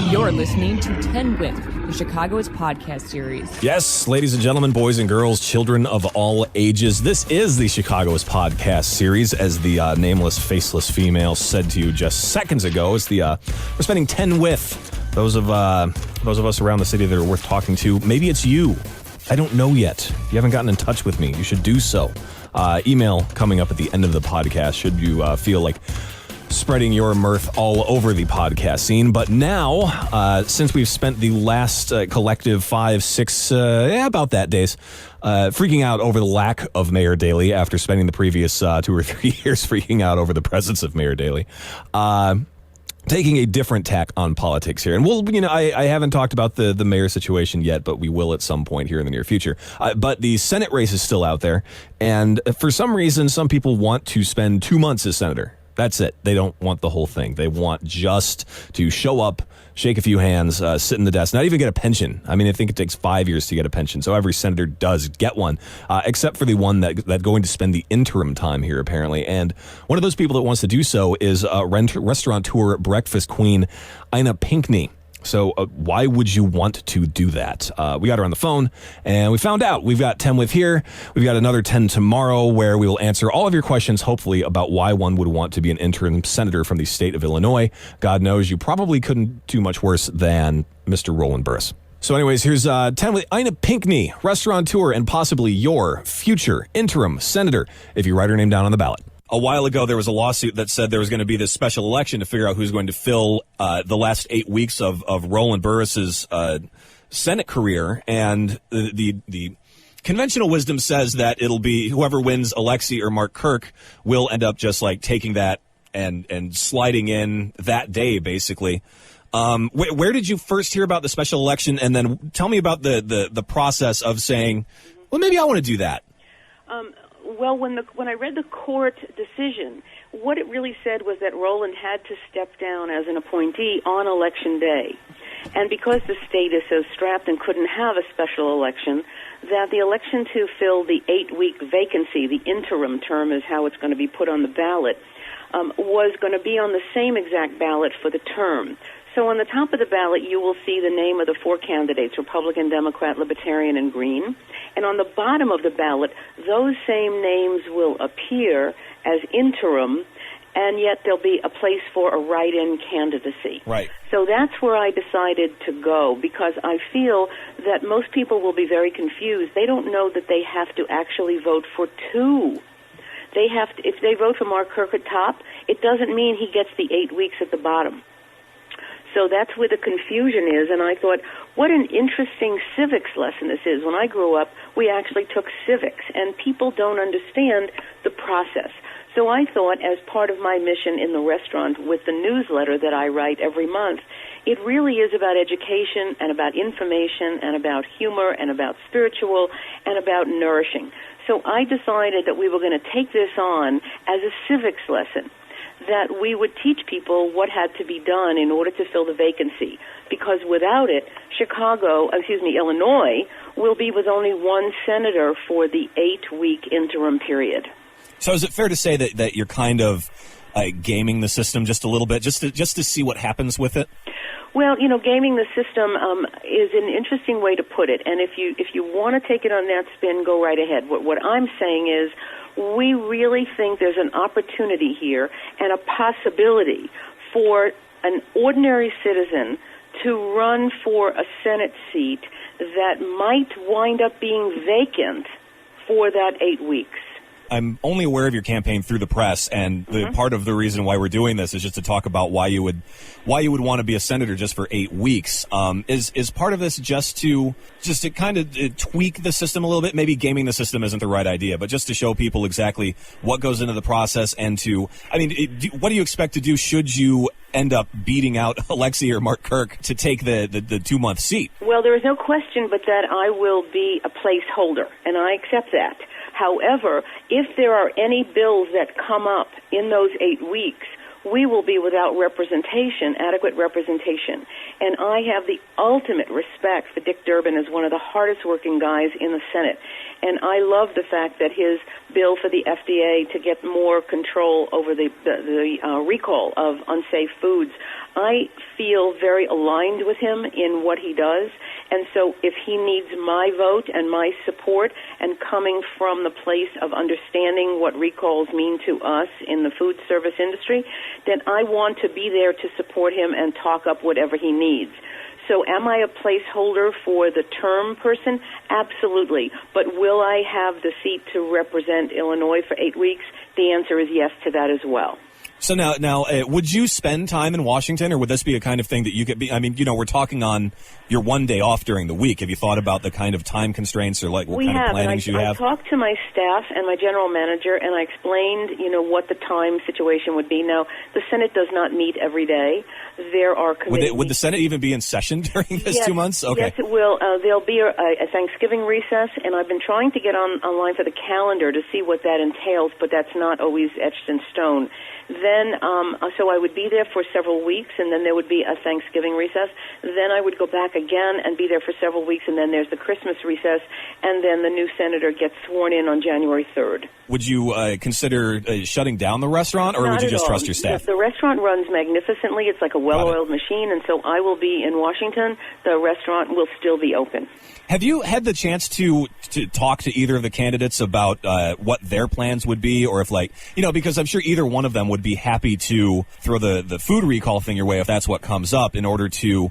You're listening to 10With, the chicagoist podcast series. Yes, ladies and gentlemen, boys and girls, children of all ages, this is the chicagoist podcast series, as the nameless, faceless female said to you just seconds ago. It's the we're spending 10 with those of us around the city that are worth talking to. Maybe it's you. I don't know yet. You haven't gotten in touch with me. You should do so. Email coming up at the end of the podcast should you feel like spreading your mirth all over the podcast scene. But now, since we've spent the last collective 5, 6, about that days, freaking out over the lack of Mayor Daley after spending the previous 2 or 3 years freaking out over the presence of Mayor Daley, taking a different tack on politics here. And I haven't talked about the mayor situation yet, but we will at some point here in the near future. But the Senate race is still out there. And for some reason, some people want to spend 2 months as senator. That's it. They don't want the whole thing. They want just to show up, shake a few hands, sit in the desk, not even get a pension. I mean, I think it takes 5 years to get a pension. So every senator does get one, except for the one that going to spend the interim time here, apparently. And one of those people that wants to do so is restaurateur breakfast queen Ina Pinkney. So why would you want to do that? We got her on the phone, and we found out. We've got 10 with here. We've got another 10 tomorrow, where we will answer all of your questions, hopefully, about why one would want to be an interim senator from the state of Illinois. God knows you probably couldn't do much worse than Mr. Roland Burris. So anyways, here's 10 with Ina Pinkney, restaurateur, and possibly your future interim senator, if you write her name down on the ballot. A while ago, there was a lawsuit that said there was going to be this special election to figure out who's going to fill the last 8 weeks of Roland Burris's Senate career. And the conventional wisdom says that it'll be whoever wins, Alexei or Mark Kirk, will end up just like taking that and sliding in that day, basically. Where did you first hear about the special election? And then tell me about the process of saying, well, maybe I want to do that. Well, when I read the court decision, what it really said was that Roland had to step down as an appointee on Election Day. And because the state is so strapped and couldn't have a special election, that the election to fill the 8-week vacancy, the interim term is how it's going to be put on the ballot, was going to be on the same exact ballot for the term. So on the top of the ballot, you will see the name of the 4 candidates, Republican, Democrat, Libertarian, and Green. And on the bottom of the ballot, those same names will appear as interim, and yet there'll be a place for a write-in candidacy. Right. So that's where I decided to go, because I feel that most people will be very confused. They don't know that they have to actually vote for 2. They have to, if they vote for Mark Kirk at top, it doesn't mean he gets the 8 weeks at the bottom. So that's where the confusion is, and I thought, what an interesting civics lesson this is. When I grew up, we actually took civics, and people don't understand the process. So I thought, as part of my mission in the restaurant with the newsletter that I write every month, it really is about education and about information and about humor and about spiritual and about nourishing. So I decided that we were going to take this on as a civics lesson, that we would teach people what had to be done in order to fill the vacancy. Because without it, Illinois will be with only 1 senator for the 8-week interim period. So is it fair to say that you're kind of gaming the system just a little bit, just to see what happens with it? Well, gaming the system is an interesting way to put it. And if you want to take it on that spin, go right ahead. What I'm saying is, we really think there's an opportunity here and a possibility for an ordinary citizen to run for a Senate seat that might wind up being vacant for that 8 weeks. I'm only aware of your campaign through the press, and part of the reason why we're doing this is just to talk about why you would want to be a senator just for 8 weeks. Is part of this just to kind of tweak the system a little bit? Maybe gaming the system isn't the right idea, but just to show people exactly what goes into the process, and what do you expect to do should you end up beating out Alexei or Mark Kirk to take the 2-month seat? Well, there is no question but that I will be a placeholder, and I accept that. However, if there are any bills that come up in those 8 weeks we will be without representation, adequate representation. And I have the ultimate respect for Dick Durbin as one of the hardest working guys in the Senate. And I love the fact that his bill for the FDA to get more control over the recall of unsafe foods, I feel very aligned with him in what he does. And so if he needs my vote and my support, and coming from the place of understanding what recalls mean to us in the food service industry, then I want to be there to support him and talk up whatever he needs. So am I a placeholder for the term person? Absolutely. But will I have the seat to represent Illinois for 8 weeks? The answer is yes to that as well. So now, would you spend time in Washington, or would this be a kind of thing that you could be? I mean, we're talking on your one day off during the week. Have you thought about the kind of time constraints or like what kind of plannings you have? I talked to my staff and my general manager, and I explained, what the time situation would be. Now, the Senate does not meet every day. There are committees. Would the Senate even be in session during this 2 months? Okay. Yes, it will. There'll be a Thanksgiving recess, and I've been trying to get online for the calendar to see what that entails, but that's not always etched in stone. Then, so I would be there for several weeks, and then there would be a Thanksgiving recess. Then I would go back again and be there for several weeks, and then there's the Christmas recess, and then the new senator gets sworn in on January 3rd. Would you consider shutting down the restaurant, or Not would you just all. trust your staff? The restaurant runs magnificently. It's like a well-oiled machine, and so I will be in Washington. The restaurant will still be open. Have you had the chance to talk to either of the candidates about what their plans would be, or if, because I'm sure either one of them would be happy to throw the food recall thing your way if that's what comes up, in order to,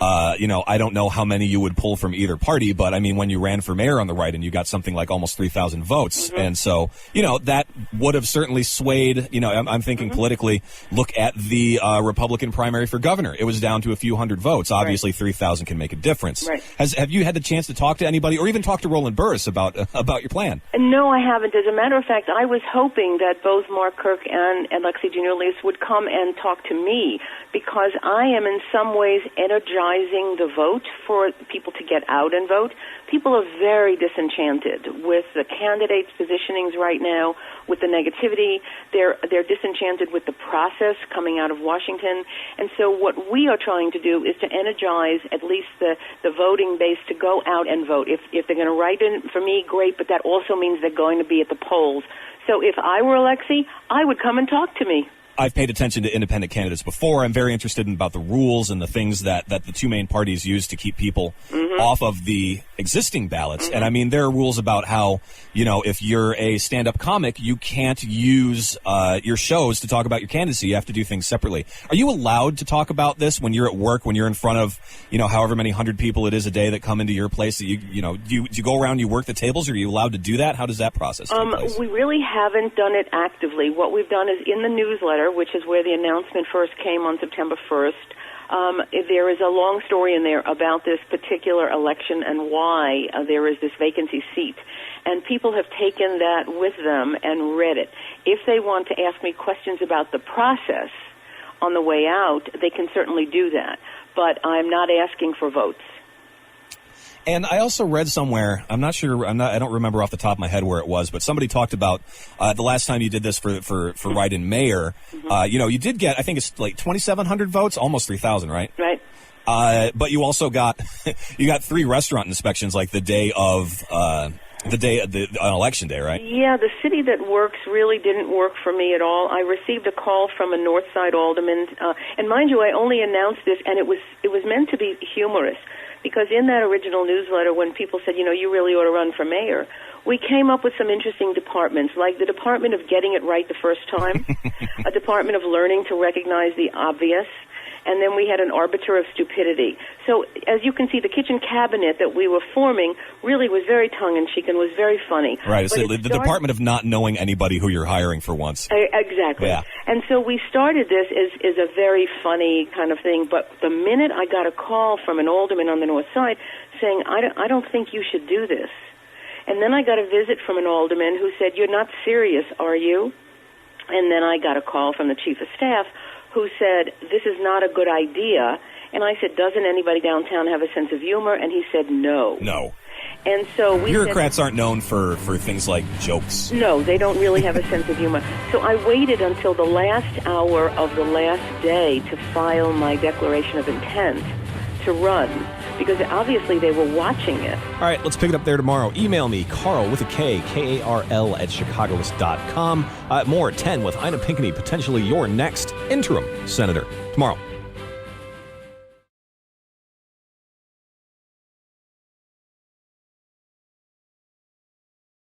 I don't know how many you would pull from either party, but I mean, when you ran for mayor on the right and you got something like almost 3,000 votes, and so, that would have certainly swayed, I'm thinking politically, look at the Republican primary for governor. It was down to a few hundred votes. Obviously, right. 3,000 can make a difference. Right. Have you had the chance to talk to anybody, or even talk to Roland Burris about your plan? No, I haven't. As a matter of fact, I was hoping that both Mark Kirk and Alexi Giannoulias would come and talk to me, because I am in some ways energizing the vote for people to get out and vote. People are very disenchanted with the candidates' positionings right now, with the negativity. They're disenchanted with the process coming out of Washington. And so what we are trying to do is to energize at least the voting base to go out and vote. If they're going to write in for me, great, but that also means they're going to be at the polls. So if I were Alexi, I would come and talk to me. I've paid attention to independent candidates before. I'm very interested about the rules and the things that the two main parties use to keep people off of the existing ballots. And I mean, there are rules about how, if you're a stand-up comic, you can't use your shows to talk about your candidacy. You have to do things separately. Are you allowed to talk about this when you're at work, when you're in front of, however many hundred people it is a day that come into your place? That you go around, you work the tables? Are you allowed to do that? How does that process take place? We really haven't done it actively. What we've done is in the newsletter, which is where the announcement first came on September 1st. There is a long story in there about this particular election and why there is this vacancy seat. And people have taken that with them and read it. If they want to ask me questions about the process on the way out, they can certainly do that. But I'm not asking for votes. And I also read somewhere, I don't remember off the top of my head where it was, but somebody talked about the last time you did this for write-in mayor, you did get, I think it's like 2,700 votes, almost 3,000, right? Right. But you also got, 3 restaurant inspections like the day of, on election day, right? Yeah, the city that works really didn't work for me at all. I received a call from a North Side alderman, and mind you, I only announced this, and it was meant to be humorous. Because in that original newsletter, when people said, you really ought to run for mayor, we came up with some interesting departments, like the department of getting it right the first time, a department of learning to recognize the obvious, and then we had an arbiter of stupidity. So, as you can see, the kitchen cabinet that we were forming really was very tongue-in-cheek and was very funny. Right, so the department of not knowing anybody who you're hiring for once. Exactly. Yeah. And so we started this as a very funny kind of thing, but the minute I got a call from an alderman on the North Side saying, I don't think you should do this. And then I got a visit from an alderman who said, you're not serious, are you? And then I got a call from the chief of staff who said, this is not a good idea. And I said, doesn't anybody downtown have a sense of humor? And he said, no. No. And so we bureaucrats aren't known for things like jokes. No, they don't really have a sense of humor. So I waited until the last hour of the last day to file my declaration of intent to run, because obviously they were watching it. All right, let's pick it up there tomorrow. Email me, Carl with a K, K-A-R-L at chicagoist.com. More at 10 with Ina Pinkney, potentially your next interim senator tomorrow.